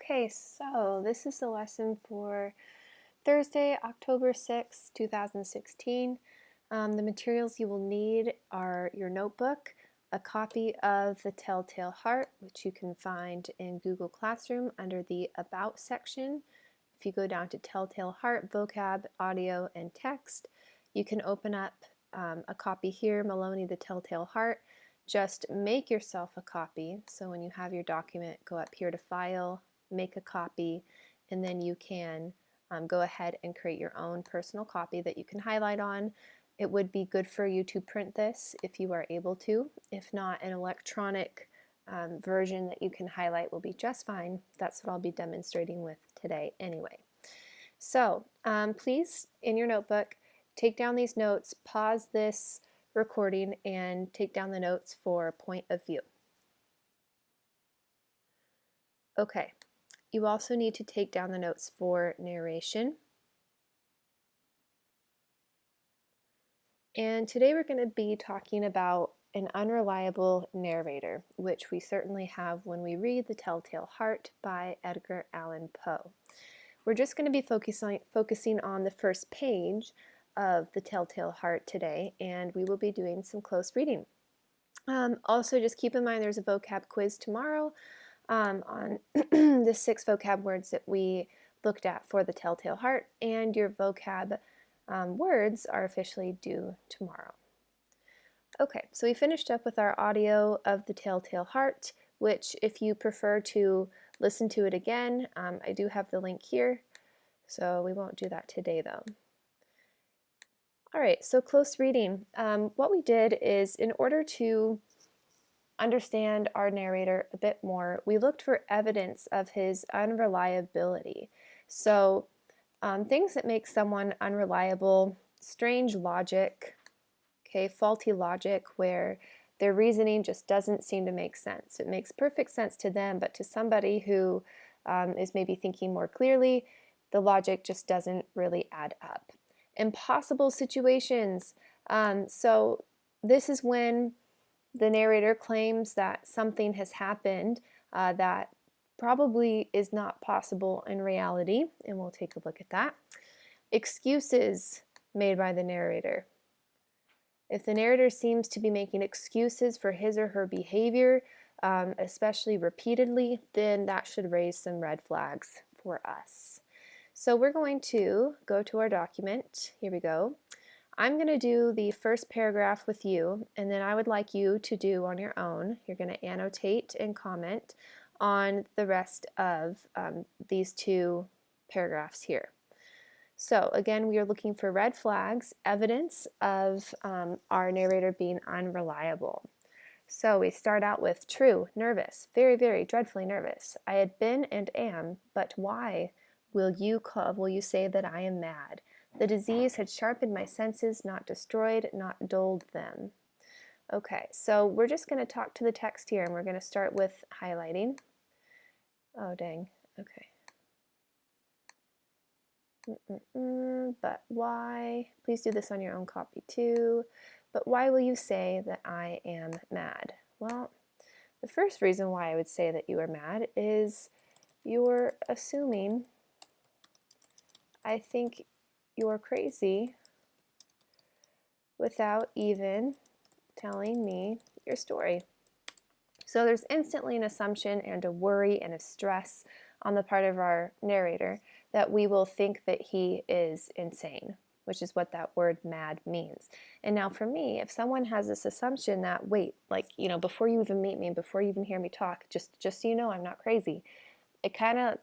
Okay, so this is the lesson for Thursday, October 6, 2016. The materials you will need are your notebook, a copy of The Telltale Heart, which you can find in Google Classroom under the About section. If you go down to Telltale Heart, vocab, audio, and text, you can open up a copy here, Maloney, The Telltale Heart. Just make yourself a copy. So when you have your document, go up here to File, make a copy, and then you can go ahead and create your own personal copy that you can highlight on. It would be good for you to print this if you are able to. If not, an electronic version that you can highlight will be just fine. That's what I'll be demonstrating with today anyway. So please, in your notebook, take down these notes, pause this recording, and take down the notes for point of view. Okay, you also need to take down the notes for narration. And today we're going to be talking about an unreliable narrator, which we certainly have when we read The Telltale Heart by Edgar Allan Poe. We're just going to be focusing on the first page of The Telltale Heart today, and we will be doing some close reading. Also, just keep in mind there's a vocab quiz tomorrow on the 6 vocab words that we looked at for The Telltale Heart, and your vocab words are officially due tomorrow. Okay, so we finished up with our audio of The Telltale Heart, which if you prefer to listen to it again, I do have the link here, so we won't do that today though. All right, so close reading. What we did is, in order to understand our narrator a bit more, we looked for evidence of his unreliability. So things that make someone unreliable: strange logic, okay, faulty logic where their reasoning just doesn't seem to make sense. It makes perfect sense to them, but to somebody who is maybe thinking more clearly, the logic just doesn't really add up. Impossible situations. So this is when the narrator claims that something has happened that probably is not possible in reality, and we'll take a look at that. Excuses made by the narrator. If the narrator seems to be making excuses for his or her behavior, especially repeatedly, then that should raise some red flags for us. So we're going to go to our document. Here we go. I'm going to do the first paragraph with you, and then I would like you to do on your own. You're going to annotate and comment on the rest of these 2 paragraphs here. So again, we are looking for red flags, evidence of our narrator being unreliable. So we start out with true, nervous, very, very dreadfully nervous. I had been and am, but why will you say that I am mad? The disease had sharpened my senses, not destroyed, not dulled them. Okay, so we're just going to talk to the text here, and we're going to start with highlighting. Oh, dang. Okay. But why? Please do this on your own copy too. But why will you say that I am mad? Well, the first reason why I would say that you are mad is you're assuming I think you're crazy without even telling me your story. So there's instantly an assumption and a worry and a stress on the part of our narrator that we will think that he is insane, which is what that word mad means. And now for me, if someone has this assumption that, wait, like, you know, before you even meet me, before you even hear me talk, just so you know, I'm not crazy, it kind of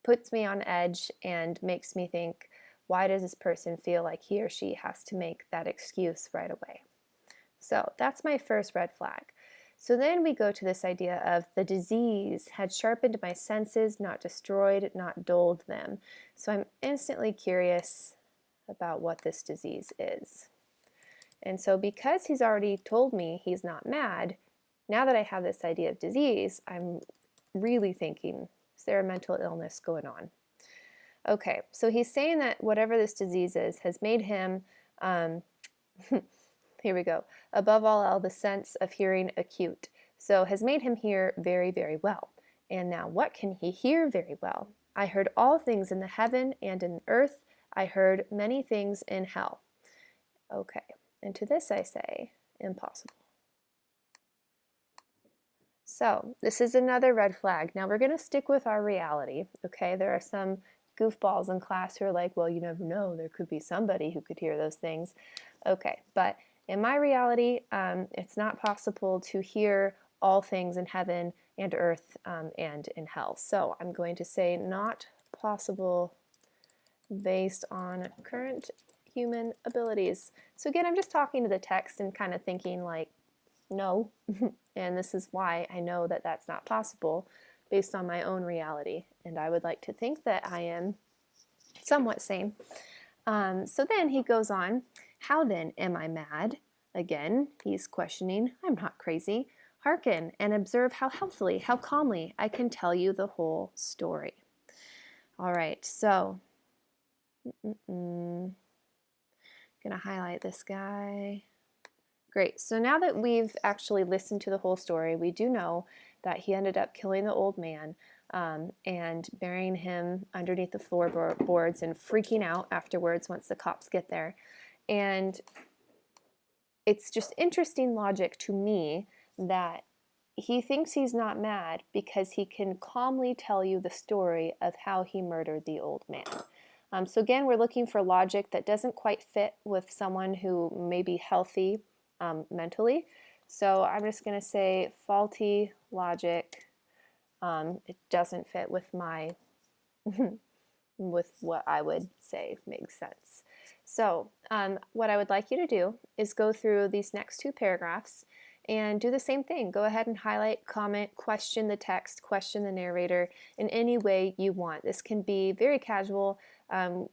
puts me on edge and makes me think, why does this person feel like he or she has to make that excuse right away? So that's my first red flag. So then we go to this idea of the disease had sharpened my senses, not destroyed, not dulled them. So I'm instantly curious about what this disease is. And so because he's already told me he's not mad, now that I have this idea of disease, I'm really thinking, is there a mental illness going on? Okay, so he's saying that whatever this disease is has made him, here we go, above all the sense of hearing acute. So has made him hear very, very well. And now what can he hear very well? I heard all things in the heaven and in earth. I heard many things in hell. Okay, and to this I say, impossible. So this is another red flag. Now we're going to stick with our reality, okay? There are some goofballs in class who are like, well, you never know. There could be somebody who could hear those things. Okay, but in my reality, it's not possible to hear all things in heaven and earth and in hell. So I'm going to say not possible based on current human abilities. So again, I'm just talking to the text and kind of thinking like, no, and this is why I know that that's not possible based on my own reality. And I would like to think that I am somewhat sane. So then he goes on, how then am I mad? Again, he's questioning, I'm not crazy. Hearken and observe how healthily, how calmly I can tell you the whole story. All right, so gonna highlight this guy. Great, so now that we've actually listened to the whole story, we do know that he ended up killing the old man and burying him underneath the floorboards and freaking out afterwards once the cops get there. And it's just interesting logic to me that he thinks he's not mad because he can calmly tell you the story of how he murdered the old man. So again, we're looking for logic that doesn't quite fit with someone who may be healthy mentally. So I'm just going to say faulty logic. It doesn't fit with my with what I would say makes sense. So what I would like you to do is go through these next two paragraphs and do the same thing. Go ahead and highlight, comment, question the text, question the narrator in any way you want. This can be very casual,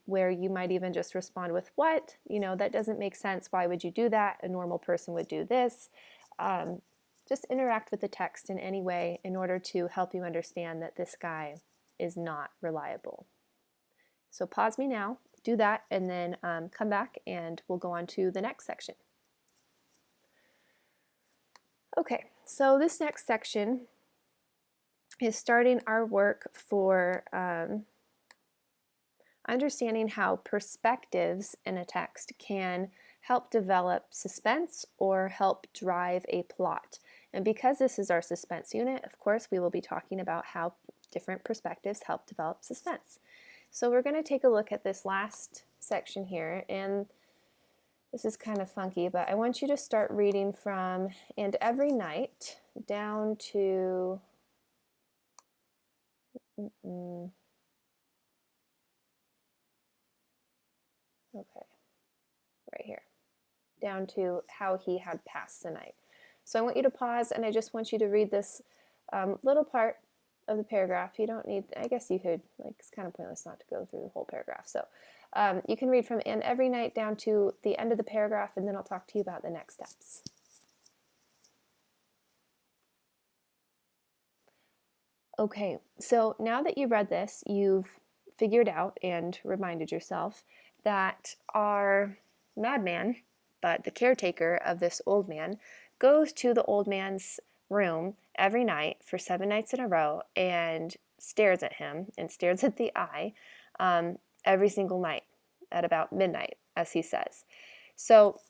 where you might even just respond with what? You know, that doesn't make sense. Why would you do that? A normal person would do this. Just interact with the text in any way in order to help you understand that this guy is not reliable. So pause me now, do that, and then come back and we'll go on to the next section. Okay, so this next section is starting our work for understanding how perspectives in a text can help develop suspense or help drive a plot. And because this is our suspense unit, of course, we will be talking about how different perspectives help develop suspense. So we're going to take a look at this last section here, and this is kind of funky, but I want you to start reading from "And every night" down to okay, right here, down to "how he had passed the night." So I want you to pause, and I just want you to read this little part of the paragraph. You don't need, I guess you could, like, it's kind of pointless not to go through the whole paragraph. So you can read from "and every night" down to the end of the paragraph, and then I'll talk to you about the next steps. Okay, so now that you read this, you've figured out and reminded yourself that our madman, but the caretaker of this old man, goes to the old man's room every night for 7 nights in a row and stares at him and stares at the eye every single night at about midnight, as he says. So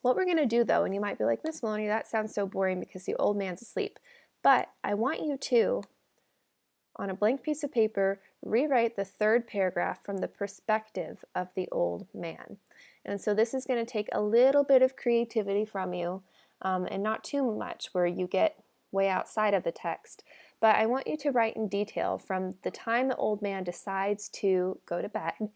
what we're going to do, though, and you might be like, Miss Maloney, that sounds so boring because the old man's asleep, but I want you to, on a blank piece of paper, rewrite the third paragraph from the perspective of the old man. And so this is going to take a little bit of creativity from you, and not too much where you get way outside of the text. But I want you to write in detail from the time the old man decides to go to bed.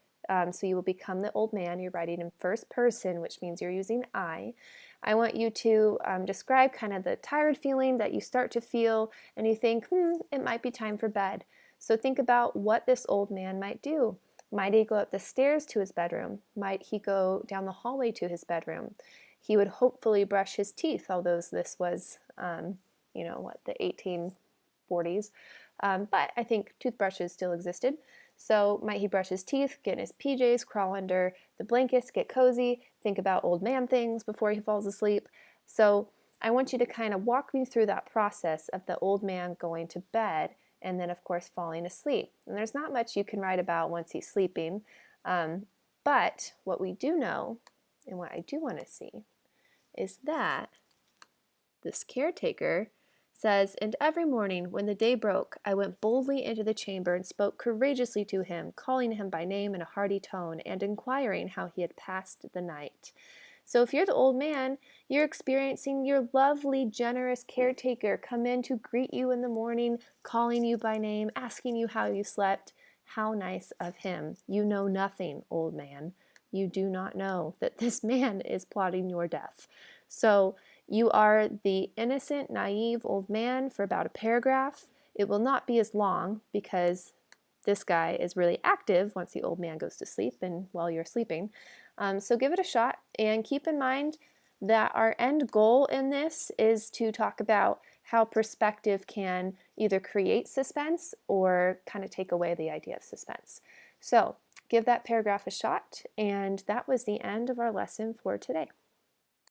So you will become the old man. You're writing in first person, which means you're using I. I want you to describe kind of the tired feeling that you start to feel, and you think, it might be time for bed. So think about what this old man might do. Might he go up the stairs to his bedroom? Might he go down the hallway to his bedroom? He would hopefully brush his teeth, although this was, the 1840s. But I think toothbrushes still existed. So might he brush his teeth, get in his PJs, crawl under the blankets, get cozy, think about old man things before he falls asleep. So I want you to kind of walk me through that process of the old man going to bed and then, of course, falling asleep. And there's not much you can write about once he's sleeping, but what we do know, and what I do want to see, is that this caretaker says, "And every morning when the day broke, I went boldly into the chamber and spoke courageously to him, calling him by name in a hearty tone, and inquiring how he had passed the night." So if you're the old man, you're experiencing your lovely, generous caretaker come in to greet you in the morning, calling you by name, asking you how you slept. How nice of him. You know nothing, old man. You do not know that this man is plotting your death. So you are the innocent, naive old man for about a paragraph. It will not be as long because this guy is really active once the old man goes to sleep and while you're sleeping. So give it a shot, and keep in mind that our end goal in this is to talk about how perspective can either create suspense or kind of take away the idea of suspense. So give that paragraph a shot, and that was the end of our lesson for today.